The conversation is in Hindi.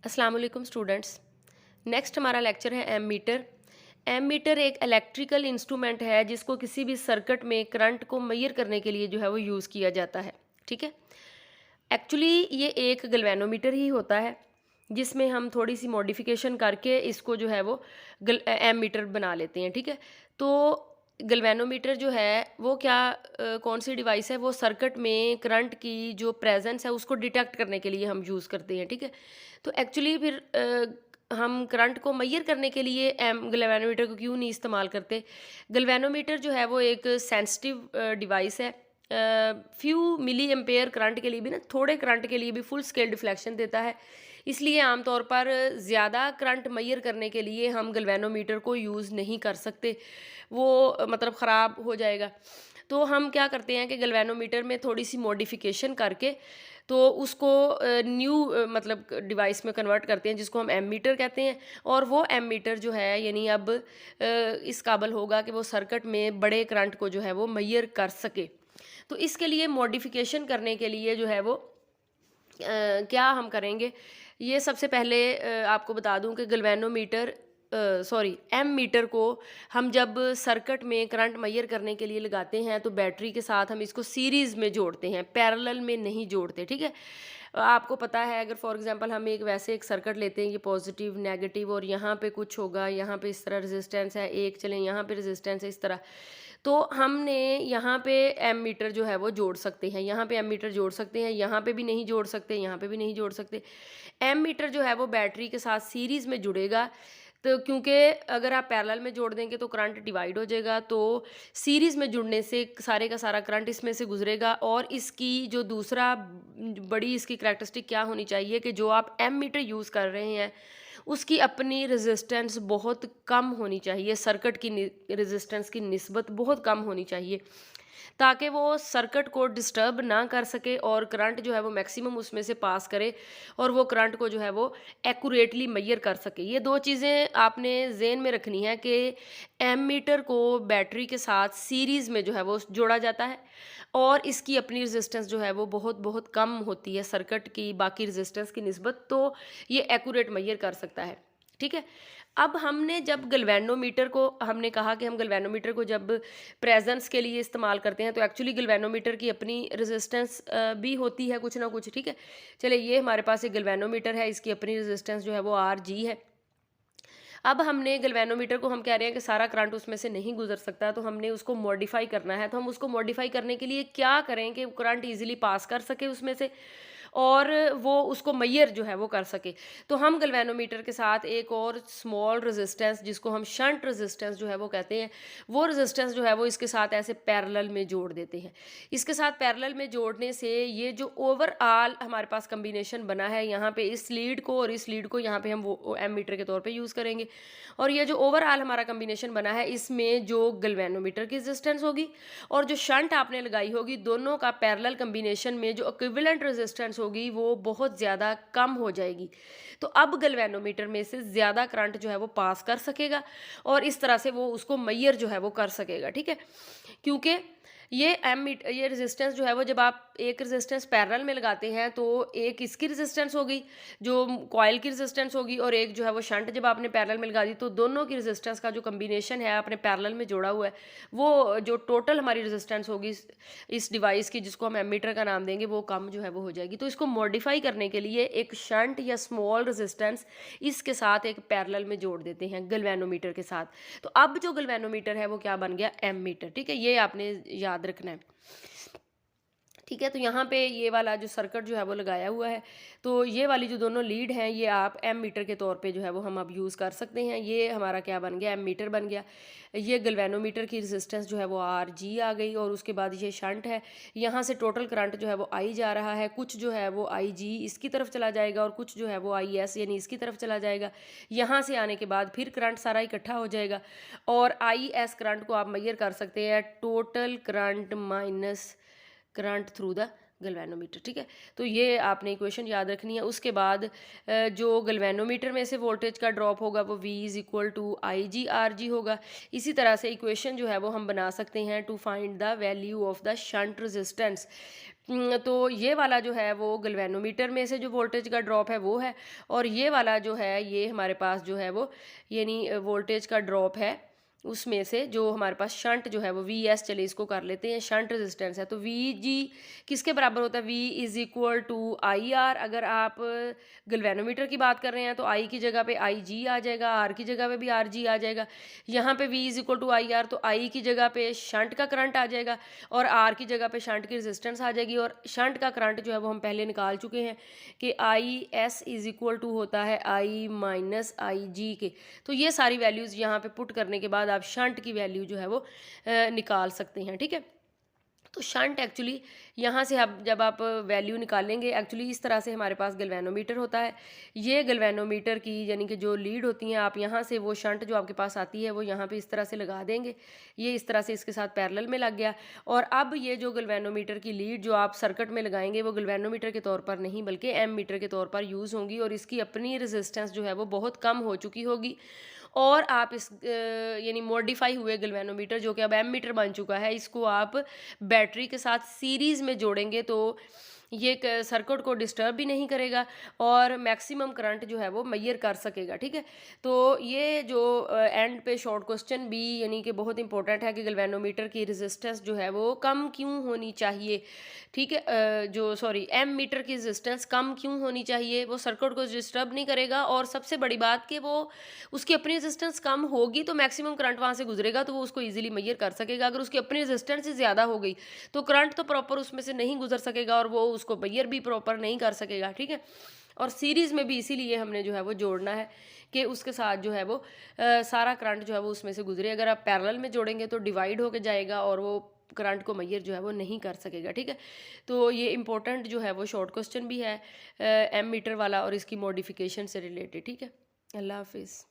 अस्सलाम वालेकुम स्टूडेंट्स। नेक्स्ट हमारा लेक्चर है एम मीटर। एम मीटर एक इलेक्ट्रिकल इंस्ट्रूमेंट है जिसको किसी भी सर्किट में करंट को मेजर करने के लिए जो है वो यूज़ किया जाता है। ठीक है, एक्चुअली ये एक गैल्वेनोमीटर ही होता है जिसमें हम थोड़ी सी मॉडिफिकेशन करके इसको जो है वो एम मीटर बना लेते हैं। ठीक है, तो गैल्वेनोमीटर जो है वो क्या कौन सी डिवाइस है, वो सर्किट में करंट की जो प्रेजेंस है उसको डिटेक्ट करने के लिए हम यूज़ करते हैं। ठीक है, तो एक्चुअली फिर हम करंट को मेजर करने के लिए गैल्वेनोमीटर को क्यों नहीं इस्तेमाल करते। गैल्वेनोमीटर जो है वो एक सेंसिटिव डिवाइस है। फ्यू मिली एम्पेयर करंट के लिए भी ना, थोड़े करंट के लिए भी फुल स्केल डिफ्लेक्शन देता है। इसलिए आमतौर पर ज़्यादा करंट मेजर करने के लिए हम गैल्वेनोमीटर को यूज़ नहीं कर सकते, वो मतलब ख़राब हो जाएगा। तो हम क्या करते हैं कि गैल्वेनोमीटर में थोड़ी सी मॉडिफिकेशन करके तो उसको न्यू मतलब डिवाइस में कन्वर्ट करते हैं जिसको हम एम मीटर कहते हैं। और वो एम मीटर जो है यानी अब इस काबिल होगा कि वो सर्किट में बड़े करंट को जो है वो मेजर कर सके। तो इसके लिए मॉडिफिकेशन करने के लिए जो है वो क्या हम करेंगे, ये सबसे पहले आपको बता दूं कि गैल्वेनोमीटर सॉरी एम मीटर को हम जब सर्किट में करंट मेजर करने के लिए लगाते हैं तो बैटरी के साथ हम इसको सीरीज़ में जोड़ते हैं, पैरेलल में नहीं जोड़ते। ठीक है, आपको पता है अगर फॉर एग्जांपल हम एक वैसे एक सर्किट लेते हैं, ये पॉजिटिव नेगेटिव और यहाँ पे कुछ होगा, यहाँ पे इस तरह रेजिस्टेंस है एक, चलें यहाँ पे रेजिस्टेंस है इस तरह, तो हमने यहाँ पे एम मीटर जो है वो जोड़ सकते हैं, यहाँ पे एम मीटर जोड़ सकते हैं, यहाँ पे भी नहीं जोड़ सकते, यहाँ पे भी नहीं जोड़ सकते। एम मीटर जो है वो बैटरी के साथ सीरीज़ में जुड़ेगा। तो क्योंकि अगर आप पैरेलल में जोड़ देंगे तो करंट डिवाइड हो जाएगा, तो सीरीज़ में जुड़ने से सारे का सारा करंट इसमें से गुजरेगा। और इसकी जो दूसरा बड़ी इसकी करैक्टरिस्टिक क्या होनी चाहिए कि जो आप एम मीटर यूज़ कर रहे हैं उसकी अपनी रेजिस्टेंस बहुत कम होनी चाहिए, सर्किट की रेजिस्टेंस की निस्बत बहुत कम होनी चाहिए, ताकि वो सर्किट को डिस्टर्ब ना कर सके और करंट जो है वो मैक्सिमम उसमें से पास करे और वो करंट को जो है वो एक्यूरेटली मेजर कर सके। ये दो चीज़ें आपने जेन में रखनी है कि एम मीटर को बैटरी के साथ सीरीज़ में जो है वो जोड़ा जाता है और इसकी अपनी रेजिस्टेंस जो है वो बहुत बहुत कम होती है सर्किट की बाकी रेजिस्टेंस की निस्बत, तो ये एक्यूरेट मेजर कर सकता है। ठीक है, अब हमने जब गैल्वेनोमीटर को हमने कहा कि हम गैल्वेनोमीटर को जब प्रेजेंस के लिए इस्तेमाल करते हैं तो एक्चुअली गैल्वेनोमीटर की अपनी रेजिस्टेंस भी होती है कुछ ना कुछ। ठीक है, चलिए ये हमारे पास एक गैल्वेनोमीटर है, इसकी अपनी रेजिस्टेंस जो है वो आर जी है। अब हमने गैल्वेनोमीटर को हम कह रहे हैं कि सारा करंट उसमें से नहीं गुजर सकता, तो हमने उसको मॉडिफाई करना है। तो हम उसको मॉडिफाई करने के लिए क्या करें कि करंट ईजिली पास कर सके उसमें से और वो उसको मेजर जो है वो कर सके। तो हम गैल्वेनोमीटर के साथ एक और स्मॉल रेजिस्टेंस जिसको हम शंट रेजिस्टेंस जो है वो कहते हैं, वो रेजिस्टेंस जो है वो इसके साथ ऐसे पैरेलल में जोड़ देते हैं। इसके साथ पैरेलल में जोड़ने से ये जो ओवरऑल हमारे पास कम्बिनेशन बना है, यहाँ पे इस लीड को और इस लीड को यहाँ पे हम वो एम मीटर के तौर पे यूज़ करेंगे। और ये जो ओवरऑल हमारा कम्बिनेशन बना है इसमें जो गैल्वेनोमीटर की रेजिस्टेंस होगी और जो शंट आपने लगाई होगी, दोनों का पैरेलल कम्बिनेशन में जो इक्विवेलेंट रेजिस्टेंस होगी वो बहुत ज़्यादा कम हो जाएगी। तो अब गैल्वेनोमीटर में से ज़्यादा करंट जो है वो पास कर सकेगा और इस तरह से वो उसको मेजर जो है वो कर सकेगा। ठीक है, क्योंकि ये रेजिस्टेंस जो है वो जब आप एक रेजिस्टेंस पैरेलल में लगाते हैं तो एक इसकी रेजिस्टेंस होगी जो कॉइल की रेजिस्टेंस होगी और एक जो है वो शंट जब आपने पैरेलल में लगा दी, तो दोनों की रेजिस्टेंस का जो कम्बिनेशन है आपने पैरेलल में जोड़ा हुआ है, वो जो टोटल हमारी रेजिस्टेंस होगी इस डिवाइस की जिसको हम एमीटर का नाम देंगे, वो कम जो है वो हो जाएगी। तो इसको मॉडिफाई करने के लिए एक शंट या स्मॉल रेजिस्टेंस इसके साथ एक पैरेलल में जोड़ देते हैं गैल्वेनोमीटर के साथ। तो अब जो गैल्वेनोमीटर है वो क्या बन गया, एम मीटर। ठीक है, ये आपने याद रखना है। ठीक है, तो यहाँ पे ये वाला जो सर्किट जो है वो लगाया हुआ है, तो ये वाली जो दोनों लीड हैं ये आप एम मीटर के तौर पे जो है वो हम अब यूज़ कर सकते हैं। ये हमारा क्या बन गया, एम मीटर बन गया। ये गैल्वेनोमीटर की रेजिस्टेंस जो है वो आर जी आ गई और उसके बाद ये शंट है, यहाँ से टोटल करंट जो है वो आई जा रहा है, कुछ जो है वो आई जी इसकी तरफ चला जाएगा और कुछ जो है वो आई एस यानी इसकी तरफ चला जाएगा। यहाँ से आने के बाद फिर करंट सारा इकट्ठा हो जाएगा और आई एस करंट को आप मेजर कर सकते हैं total current minus current through the galvanometer. ठीक है, तो ये आपने इक्वेशन याद रखनी है। उसके बाद जो गैल्वेनोमीटर में से वोल्टेज का ड्रॉप होगा वो V is equal to I G R G होगा। इसी तरह से इक्वेशन जो है वो हम बना सकते हैं to find the value of the shunt resistance. तो ये वाला जो है वो गैल्वेनोमीटर में से जो वोल्टेज का ड्रॉप है वो है, और ये वाला जो है ये हमारे पास जो है वो यानी वोल्टेज का ड्रॉप है उसमें से जो हमारे पास शंट जो है वो वी एस, चलिए इसको कर लेते हैं, शंट रेजिस्टेंस है। तो वी जी किसके बराबर होता है? V is equal to I R. अगर आप गैल्वेनोमीटर की बात कर रहे हैं तो आई की जगह पे आई जी आ जाएगा, आर की जगह पे भी आर जी आ जाएगा। यहाँ पे V is equal to I R, तो आई की जगह पे शंट का करंट आ जाएगा और आर की जगह पे शंट की रेजिस्टेंस आ जाएगी। और शंट का करंट जो है वो हम पहले निकाल चुके हैं कि I S is equal to होता है आई माइनस आई जी के। तो ये सारी वैल्यूज़ यहाँ पे पुट करने के बाद आप शंट की वैल्यू जो है वो निकाल सकते हैं, ठीक है। तो शंट एक्चुअली यहाँ से आप जब आप वैल्यू निकालेंगे, एक्चुअली इस तरह से हमारे पास गैल्वेनोमीटर होता है। ये गैल्वेनोमीटर की यानी कि जो लीड होती हैं, आप यहाँ से वो शंट जो आपके पास आती है वो यहाँ पे इस तरह से लगा देंगे। ये इस तरह से इसके साथ पैरेलल में लग गया। और अब ये जो गैल्वेनोमीटर की लीड जो आप सर्किट में लगाएंगे वो गैल्वेनोमीटर के तौर पर नहीं बल्कि एम मीटर के तौर पर यूज़ होंगी, और इसकी अपनी रेजिस्टेंस जो है वो बहुत कम हो चुकी होगी। और आप इस यानी मॉडिफाई हुए गैल्वेनोमीटर जो कि अब एम मीटर बन चुका है, इसको आप बैटरी के साथ सीरीज़ में जोड़ेंगे तो ये सर्किट को डिस्टर्ब भी नहीं करेगा और मैक्सिमम करंट जो है वो मेजर कर सकेगा, ठीक है। तो ये जो एंड पे शॉर्ट क्वेश्चन भी यानी कि बहुत इंपॉर्टेंट है कि गैल्वेनोमीटर की रेजिस्टेंस जो है वो कम क्यों होनी चाहिए, ठीक है। जो सॉरी एम मीटर की रेजिस्टेंस कम क्यों होनी चाहिए, वो सर्किट को डिस्टर्ब नहीं करेगा, और सबसे बड़ी बात कि वो उसकी अपनी रेजिस्टेंस कम होगी तो मैक्सिमम करंट वहाँ से गुजरेगा तो वो उसको ईजिली मेजर कर सकेगा। अगर उसकी अपनी रेजिस्टेंस ही ज़्यादा हो गई तो करंट तो प्रॉपर उसमें से नहीं गुजर सकेगा और वो उसको मेजर भी प्रॉपर नहीं कर सकेगा, ठीक है। और सीरीज़ में भी इसीलिए हमने जो है वो जोड़ना है कि उसके साथ जो है वो सारा करंट जो है वो उसमें से गुजरे। अगर आप पैरेलल में जोड़ेंगे तो डिवाइड होकर जाएगा और वो करंट को मेजर जो है वो नहीं कर सकेगा, ठीक है। तो ये इंपॉर्टेंट जो है वो शॉर्ट क्वेश्चन भी है एम मीटर वाला और इसकी मॉडिफिकेशन से रिलेटेड, ठीक है। अल्लाह हाफिज़।